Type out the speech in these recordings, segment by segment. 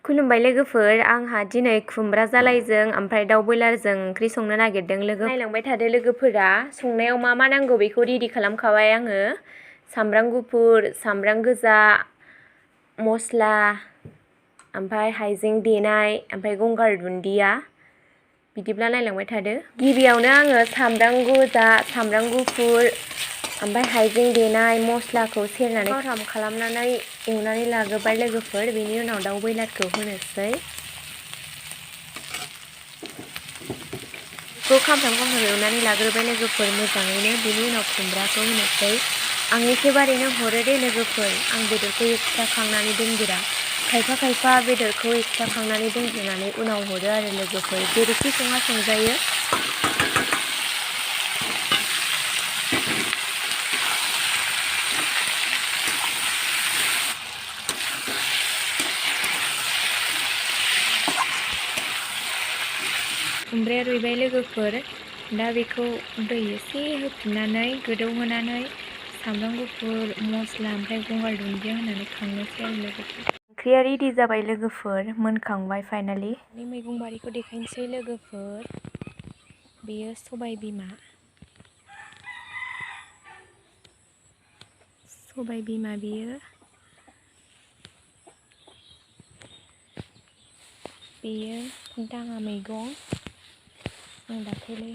खुलुमबाय लोगोफोर, आंहा दिनै खुमब्रा जालायजों ओमफ्राय दाउ बयलारजों ओंख्रि संनो नागिरदों। नायलांबाय थादो लोगोफोरा। संनायाव मा मा नांगौ बेखौ रेडि खालामखाबाय आङो। सामब्राम गुफुर, सामब्राम गोजा, मस्ला, ओमफ्राय हाइजें देनाय, ओमफ्राय गंगार दुन्दिया। बिदिब्ला नायलांबाय थादो। गिबियावनो आङो सामब्राम गोजा, सामब्राम गुफुर, ओमफ्राय हाइजें देनाय मस्लाखौ सेरनानै थाव खालामनानै एवनानै लाग्रोबाय लोगोफोर। बेनि उनाव दाउ बयलारखौ होनोसै। बेखौ खामफ्राम एवनानै लाग्रोबाय लोगोफोर मोजाङैनो। बेनि उनाव खुमब्राखौ होनोसै। आं एखेबारैनो हरो दे लोगोफोर, आं बेदरखौ एक्सट्रा खांनानै दोनगोरा। खायफा बेदरखौ एक्सट्रा खांनानै दोनग्रोनानै उनाव हरो आरो लोगोफोर। जेरैखि सङा संजायो। खुमब्राया रुइबाय लोगोफोर। दा बेखौ दै एसे होफिननानै गोदौहोनानै सामब्राम गुफुर, मस्ला, ओमफ्राय गंगार दुन्दिया होनानै खांनोसै आरो लोगोफोर। ओंख्रिया रेडि जाबाय लोगोफोर, मोनखांबाय फाइनालि। मैगं बारिखौ देखायनोसै लोगोफोर। बेयो सबाय बिमा। बेयो दाङा मैगं। आं दाखालि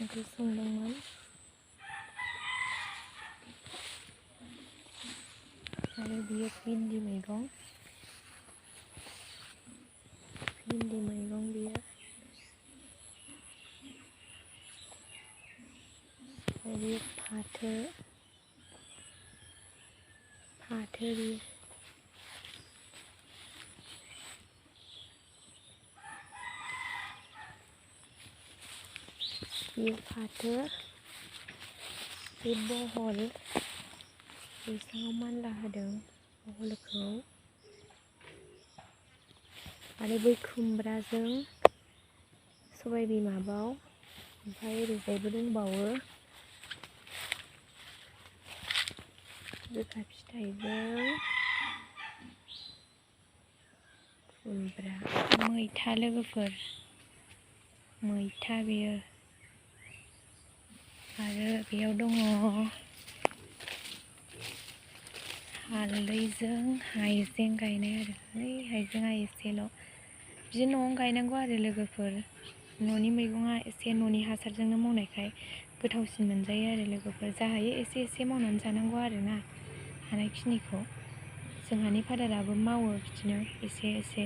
ओंख्रि संदोंमोन। आरो बेयो भिन्दि मैगं बेयो। आरो बेयो फाथो बेयो। बेयो फाथो। बे बहल, बैसाङाव मानला होदों बहलखौ। आरो बै खुमब्राजों सबाय बिमाबाव, ओमफ्राय ओरैजायबो दंबावो गोखा फिथाइजों खुमब्रा। मैथा लोगोफोर, मैथा बेयो। आरो बेयाव दङ हालदैजों हाइजें गायनाय आरो। हाइजेंआ एसेल'। बिदि न'आवनो गायनांगौ आरो लोगोफोर। न'नि मैगङा एसे न'नि हासारजोंनो मावनायखाय गोथावसिन मोनजायो आरो लोगोफोर। जा हायो एसे मावनानै जानांगौ आरोना, हानायखिनिखौ। जोंहानि फादाराबो मावो बिदिनो एसे।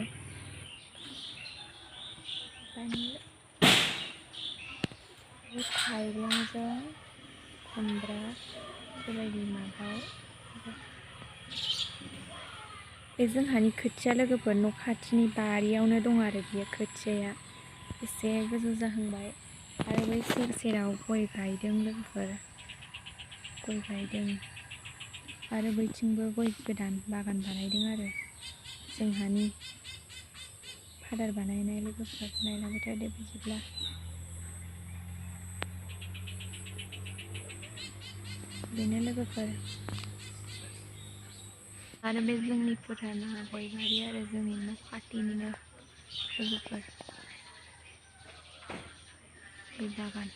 थाइबेंजों खुमब्रा, सबाय बिमा, दाउ। बे जोंहानि खोथिया लोगोफोर। न' खाथिनि बारियावनो दं आरो बियो खोथियाया। एसे गोजौ जाहांबाय। आरो बै सेराव गय गायदों लोगोफोर। आरो बैथिंबो गय गोदान बागान बानायदों आरो जोंहानि फादार बानायनाय लोगोफोर। नायलांबाय थादो बिदिब्ला। बेनो लोगोफोर। आरो बे जोंनि फोथारना गय बारि आरो जोंनि न' खाथिनिनो लोगोफोर। गय बागान।